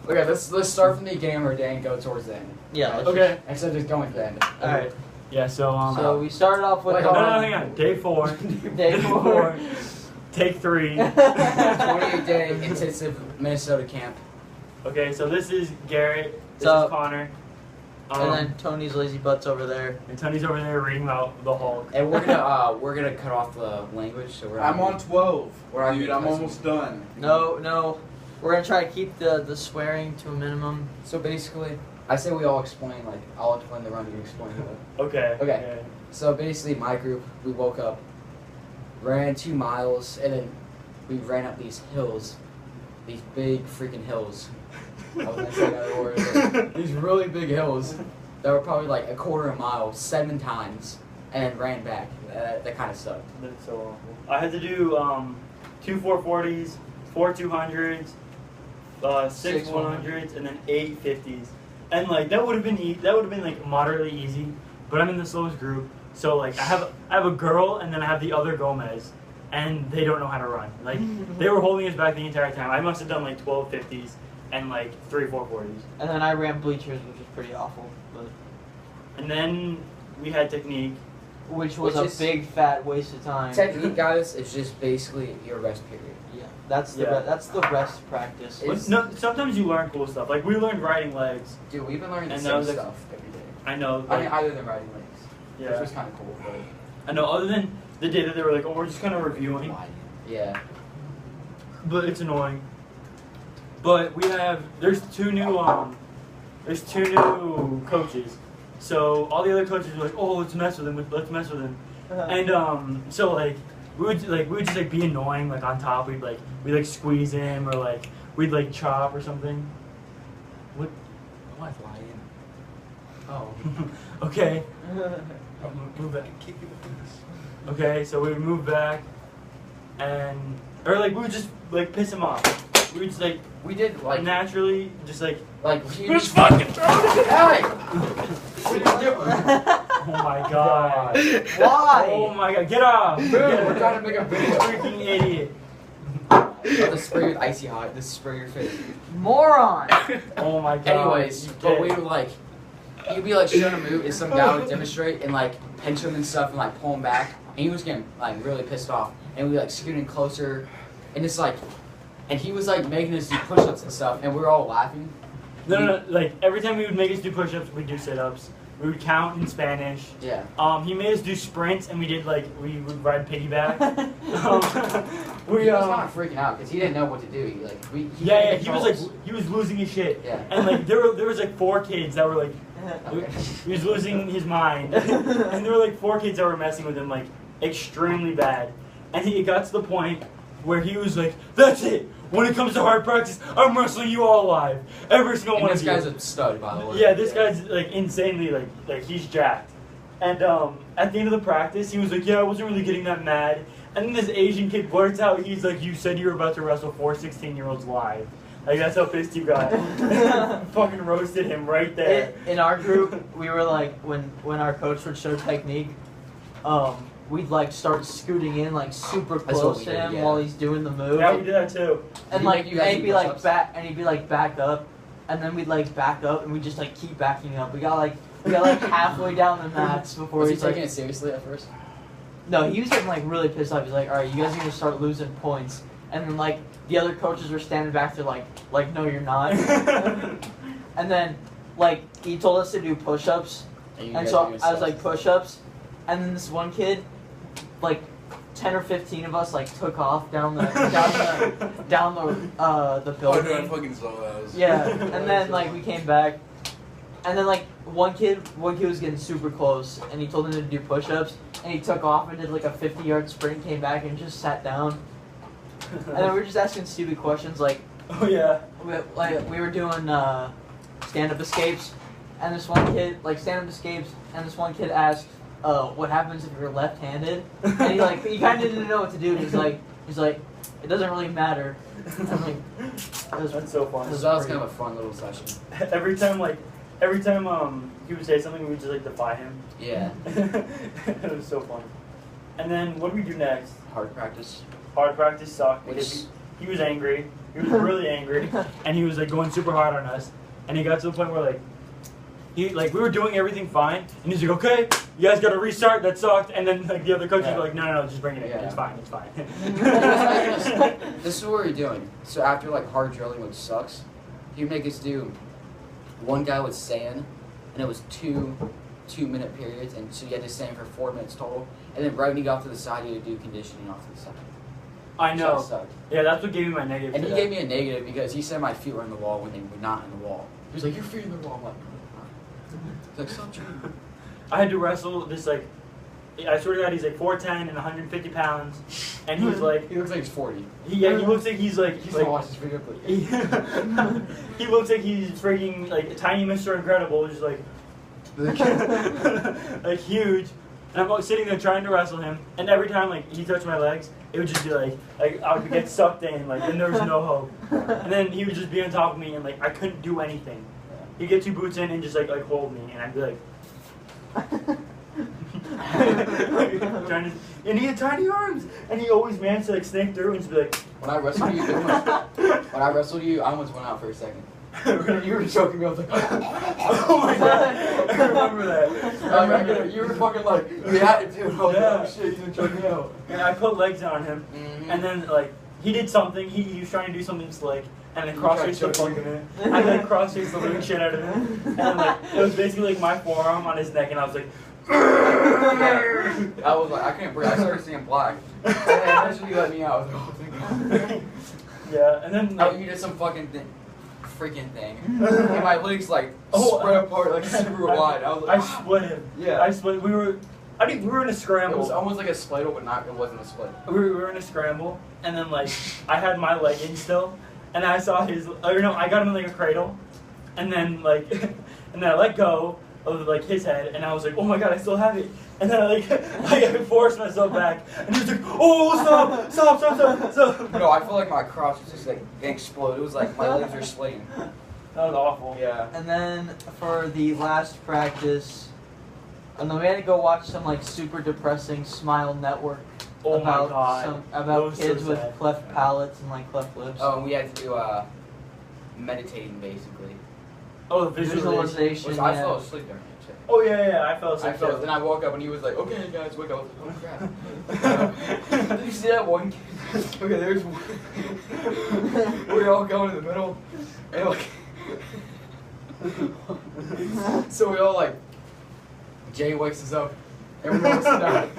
Okay, let's start from the beginning of our day and go towards the end. Yeah. Okay. Instead of just going for the end. All right. Yeah. So we started off with. Wait, No, hang on. Day 4. Day 4. Take 3. 28-day intensive Minnesota camp. Okay, so this is Garrett. This So- is Connor. And then Tony's lazy butts over there. And Tony's over there reading about the Hulk. And we're gonna cut off the language, so we're. I'm on 12. We're Dude, I'm almost done. No. We're gonna try to keep the swearing to a minimum. So basically, I say we all explain. Like I'll explain the run, you explain the. Okay. Okay. So basically, my group, we woke up, ran 2 miles, and then we ran up these hills, these big freaking hills. I was gonna say that word. These really big hills that were probably like a quarter of a mile 7 times, and ran back. That kind of sucked. That's so awful. I had to do 2 440s, 4 200s, 6 100s, and then 8 50s. And like that would have been like moderately easy, but I'm in the slowest group, so like I have a girl and then I have the other Gomez, and they don't know how to run. Like they were holding us back the entire time. I must have done like 12 50s and like 3 440s. And then I ran bleachers, which was pretty awful. But And then we had technique. which was Which a is- big fat waste of time. Technique, guys, is just basically your rest period. Yeah, that's the Yeah. that's the rest practice. It's- No, sometimes you learn cool stuff. Like we learned riding legs. Dude, we've been learning the And that same was like- stuff every day. I know. I mean, Like, other than riding legs, which yeah. was kind of cool, but I know. Other than the day that they were like, "Oh, we're just kind of reviewing," yeah. but it's annoying. But there's two new coaches. So all the other coaches were like, "Oh, let's mess with him. Let's mess with him." And so like we would just like be annoying like on top. We'd squeeze him or like we'd like chop or something. What? Why fly in? Oh. Okay. Move back. Okay, so we would move back, or like we would just like piss him off. We would just like We did like naturally just like he just fucking throw it. Hey! Oh my god. Why? Oh my god. Get off. Dude, we're trying to make a You video. freaking idiot. The spray with icy hot. This spray your face. Moron. Oh my god. Anyways, You but we did. would like, you'd be like showing a move, and some guy would demonstrate and like pinch him and stuff and like pull him back, and he was getting like really pissed off, and we like scooting closer, and it's like, and he was like making us do push-ups and stuff, and we were all laughing. No. Like every time he would make us do push-ups, we'd do sit-ups. We would count in Spanish. Yeah. He made us do sprints, and we would ride piggyback. He was kind of freaking out because he didn't know what to do. He like he Yeah, he was losing his shit. Yeah. And like there was like 4 kids that were like, Okay. he was losing his mind, and there were like 4 kids that were messing with him like extremely bad, and it got to the point where he was like, "That's it. When it comes to hard practice, I'm wrestling you all alive. Every single And one this of you." guy's a stud, by the way. Yeah, this guy's like insanely like he's jacked. And at the end of the practice, he was like, "Yeah, I wasn't really getting that mad." And then this Asian kid blurts out, he's like, "You said you were about to wrestle 4 16-year-olds live." Like that's how pissed you got. Fucking roasted him right there. In our group, we were like when our coach would show technique, we'd like start scooting in like super That's what close we to did, him yeah. while he's doing the move. Yeah, we did that too. And Did like you guys and he'd do be like push-ups? back up, and then we'd like back up and we just like keep backing up. We got like halfway down the mats before Was he he's like, taking it seriously at first? no, he was getting like really pissed off. He's like, all right, you guys are gonna start losing points. And then like the other coaches were standing back there like no, you're not. And then like he told us to do push-ups, And you and guys so were doing I was stuff. like push-ups, and then this one kid, like 10 or 15 of us like took off down the building. Oh, dude, I fucking saw that. Yeah, and then like we came back, and then like one kid was getting super close, and he told him to do push-ups, and he took off and did like a 50-yard sprint, came back and just sat down, and then we were just asking stupid questions like Oh yeah. we were doing stand-up escapes, and this one kid stand-up escapes, and this one kid asked, what happens if you're left-handed? And he kind of didn't know what to do. And he's like, it doesn't really matter. I'm like, That's so fun. So that was kind of a fun little session. Every time he would say something, we would just like defy him. Yeah. It was so fun. And then what do we do next? Hard practice. Hard practice sucked Which because he was angry. He was really angry, and he was like going super hard on us. And he got to the point where like we were doing everything fine, and he's like, okay, you guys got to restart. That sucked. And then like the other coaches were like, no, just bring it in. It's fine. It's fine. This is what we're doing. So after like hard drilling, which sucks, he'd make us do one guy with sand, and it was two-minute periods, and so you had to stand for 4 minutes total. And then right when you got to the side, you had to do conditioning off to the side. I know. Sucked. Yeah, that's what gave me my negative. And he gave me a negative because he said my feet were in the wall when they were not in the wall. He was like, your feet in the wall. I'm like, he's like, stop cheating. I had to wrestle this like, I swear to God, he's like 4'10" and 150 pounds, and he's like, he looks like he's 40. He looks like he's like, He's gonna watch this video, but he looks like he's freaking like a tiny Mr. Incredible, just like like huge. And I'm like, sitting there trying to wrestle him, and every time like he touched my legs, it would just be like I would get sucked in, like, and there was no hope. And then he would just be on top of me, and like I couldn't do anything. He'd get 2 boots in and just like hold me, and I'd be like. And he had tiny arms, and he always managed to like snake through and just be like. When I wrestled you, I almost went out for a second. You were choking me. I was like, oh my god, I remember that. I remember you were fucking like, you had to do it. I was like, oh shit, he's been choking me out. And I put legs on him, and then like he did something. He was trying to do something slick, and then cross-faced the fucking him. I then cross-faced the living shit out of him, and like it was basically like my forearm on his neck, and I was like. I was like, I can't breathe. I started seeing black. And then eventually you let me out. I was like, oh, thank God. Yeah, and then like, you did some fucking freaking thing. And my legs like spread apart like super wide. I was like, I split him. Yeah. I split. We were in a scramble. It was almost like a split, but it wasn't a split. We were in a scramble, and then like I had my leg in still, and I saw his. Or no, I got him in like a cradle, and then like, and then I let go of like his head, and I was like, oh my god, I still have it. And then I forced myself back, and he was like, oh, stop. No, I feel like my crotch was just like exploded. It was like my legs were splitting. That was awful. Yeah. And then for the last practice, and then we had to go watch some like super depressing Smile Network about kids with cleft palates and like cleft lips. Oh, and we had to do meditating basically. Oh, the visualization. Which I fell asleep during it. Oh yeah, I fell asleep. Then I woke up and he was like, "Okay, guys, wake up." I was like, "Oh crap!" Did you see that one kid? Okay, there's one. We all go in the middle, and like, so we all like, Jay wakes us up, and we all sit down.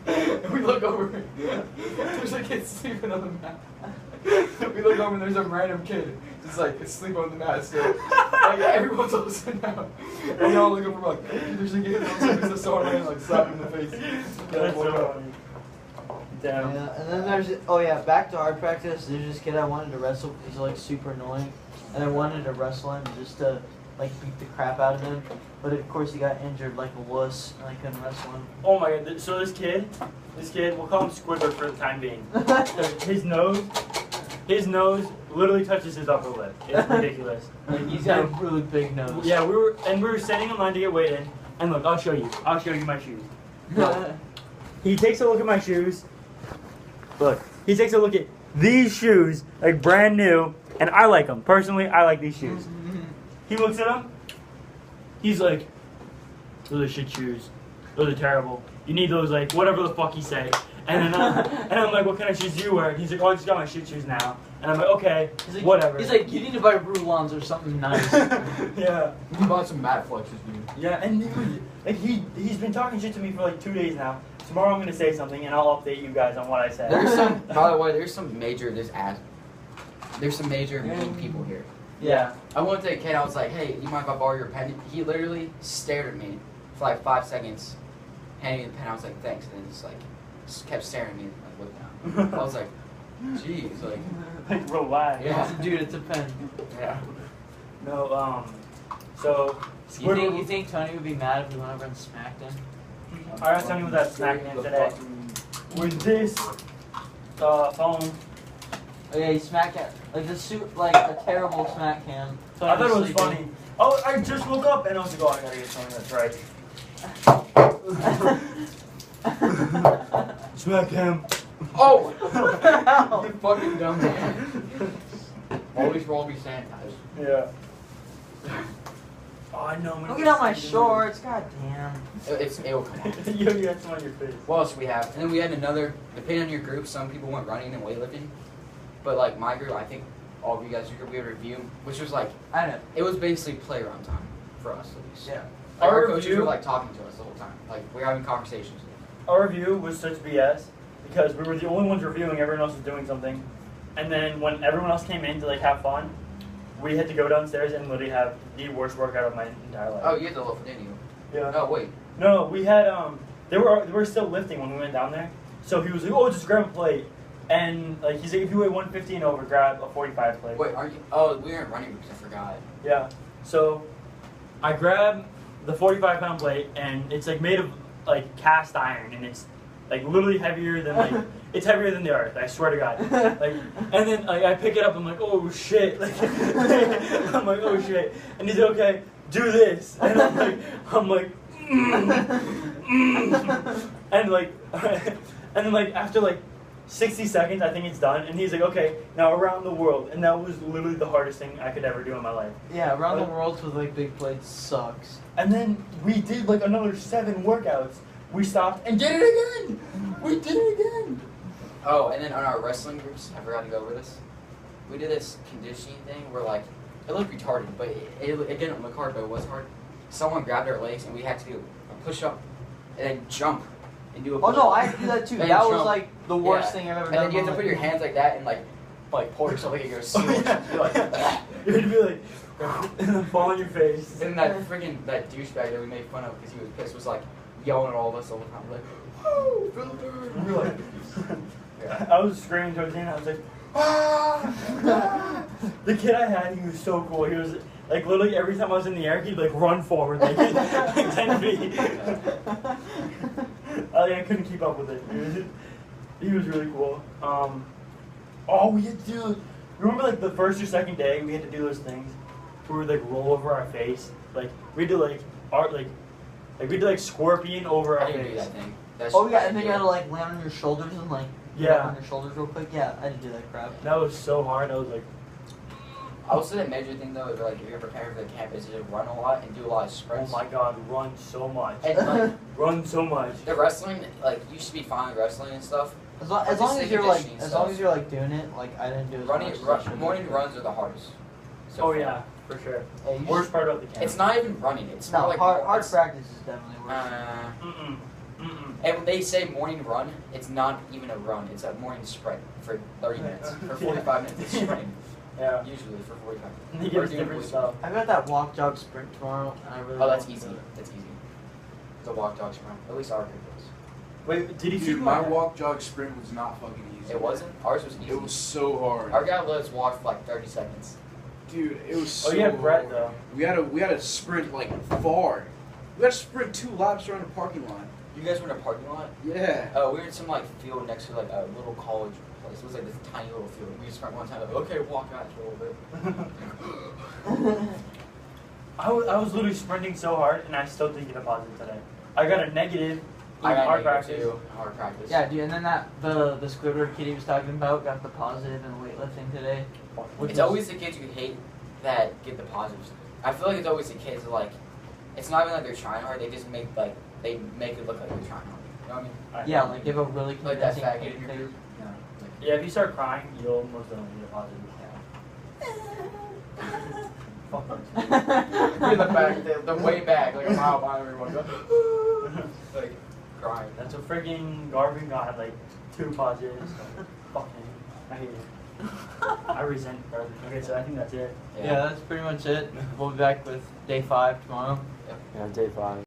And we look over. There's a kid sleeping on the mat. We look over and there's a random kid just like asleep on the mat still. Like everyone's all sitting down. And we all look over like, there's a kid on someone and like slap him in the face. That's so funny. Damn. Yeah, and then there's back to our practice. There's this kid I wanted to wrestle. He's like super annoying, and I wanted to wrestle him just to like beat the crap out of him. But of course he got injured like a wuss, and I couldn't wrestle him. Oh my god! So this kid, we'll call him Squidward for the time being. His nose literally touches his upper lip. It's ridiculous. Like he's got a really big nose. Yeah, we were standing in line to get weighed in, and look, I'll show you my shoes. Look. He takes a look at my shoes. Look, he takes a look at these shoes, like brand new, and I like them. Personally, I like these shoes. He looks at them. He's like, those are shit shoes. Those are terrible. You need those, like, whatever the fuck he said. And then I'm like, what kind of shoes do you wear? And he's like, oh, I just got my shit shoes now. And I'm like, okay, like, whatever. He's like, you need to buy Roulons or something nice. Yeah. You bought some mat flexes, dude. Yeah, and he's been talking shit to me for like 2 days now. Tomorrow I'm gonna say something, and I'll update you guys on what I said. There's some, by the way, there's some major mean people here. Yeah. I went to a kid, I was like, hey, you mind if I borrow your pen? He literally stared at me for like 5 seconds, handing me the pen. I was like, thanks. And then just kept staring at me, like, look down. I was like, jeez, like, relax. Yeah. Dude, it's a pen. Yeah. No, so. You think Tony would be mad if we went over and smacked him? I got Tony with that smack him today. With this phone. Oh yeah, he smacked him. Like a terrible smack him. I thought it was funny. Oh, I just woke up and I was like, oh, I gotta get Tony, that's right. Smack him. Oh! Ow. You fucking dumb man. Always roll be sanitized. Yeah. Oh, I know. Look at all my shorts. God damn. It'll come on. You got some on your face. What else do we have? And then we had another, depending on your group, some people went running and weightlifting. But like my group, I think all of you guys, we had a review, which was like, I know. it was basically play around time for us at least. Yeah. Like Our our coaches review- were like talking to us the whole time. Like we were having conversations. Our review was such BS because we were the only ones reviewing. Everyone else was doing something, and then when everyone else came in to like have fun, we had to go downstairs and literally have the worst workout of my entire life. Oh, you had to lift, didn't you? Yeah. Oh, wait. No, we had they were still lifting when we went down there. So he was like, "Oh, just grab a plate," and like he's like, "If you weigh 150 and over, grab a 45 plate." Wait, aren't you? Oh, we weren't running because I forgot. Yeah. So I grabbed the 45-pound plate, and it's like made of like cast iron, and it's like literally heavier than like it's heavier than the earth. I swear to God. Like, and then like, I pick it up. I'm like, oh shit. Like, I'm like, oh shit. And he's like, okay, do this. And I'm like, and like, and then like after like 60 seconds, I think it's done. And he's like, okay, now around the world. And that was literally the hardest thing I could ever do in my life. Yeah, around the world with like big plates sucks. And then we did like another 7 workouts. We stopped and did it again. We did it again. Oh, and then on our wrestling groups, I forgot to go over this. We did this conditioning thing where like it looked retarded, but it didn't look hard, but it was hard. Someone grabbed our legs and we had to do a push up and then jump and do a Oh push no, up. I had to do that too. And That was jump. like the worst Yeah. thing I've ever And done. then you have to put your hands like that and like pull yourself like you're a seal. Oh, yeah. You're like, You're gonna be like, and then fall on your face. and that freaking that douchebag that we made fun of because he was pissed was like yelling at all of us all the time, like, "Woo, Philip!" We were like, Yeah. I was screaming towards the end. I was like, ah, ah. The kid I had, he was so cool. He was like literally every time I was in the air, he'd like run forward like 10 feet. I couldn't keep up with it. He was really cool. Oh, we had to do. Remember like the first or second day we had to do those things where we would like roll over our face. Like we did like art like we did like scorpion over I our didn't do face. that thing. That's Oh yeah, and then you gotta like land on your shoulders and like Yeah. land on your shoulders real quick. Yeah, I didn't do that crap. That was so hard. I was like, Also, the major thing though is like if you're preparing for the camp is to run a lot and do a lot of oh sprints. my god, run so much. And like Run so much. the wrestling, like you should be fine with wrestling and stuff. As long, But as, long just as the you're like, conditioning as long stuff. as you're like doing it, like I didn't do as Running, much as I should. morning runs are the hardest. So Oh far. yeah, for sure. Hey, you Worst part about the camp. It's not even running. It's no, more like hard it's- practice is definitely worse. Mm-mm. Mm-mm. And when they say morning run, it's not even a run. It's a morning sprint for 30 minutes. For 45 minutes, it's sprinting. Yeah. Usually for 45 And minutes. he Or gives doing different weights. stuff. I got that walk jog sprint tomorrow, and I really. Oh, that's want easy. to. That's easy. The walk dog sprint. At least our group was. Wait, did he see Dude, you my on that? walk jog sprint was not fucking easy. It wasn't? Ours was easy. It was so hard. Our guy let us walk for like 30 seconds. Dude, it was so Oh, you had Brett hard. though. We had to sprint like far. We had to sprint 2 laps around the parking lot. You guys were in a parking lot? Yeah. Oh, we were in some like field next to like a little college place. It was like this tiny little field. We just spent one time like, okay, walk out for a little bit. I was literally sprinting so hard, and I still didn't get a positive today. I got a negative in I got hard negative practice. too. Hard practice. Yeah, dude, and then that the Squidward kid he was talking about got the positive in weightlifting today. Which It's was- always the kids you hate that get the positives. I feel like it's always the kids that, like, it's not even like they're trying hard. They just make like they make it look like they're trying hard. You know what I mean? yeah, like give a really Like that convincing fat kid case. in your group. Yeah. Like, Yeah, if you start crying, you'll most definitely get a positive. Fuck in the back, the way back, like a mile behind everyone. Like crying. That's a freaking Garvin got like 2 positives. Fuck him. I hate it. I resent Garvin. Okay, so I think that's it. Yeah, that's pretty much it. We'll be back with day 5 tomorrow. Yeah, day 5.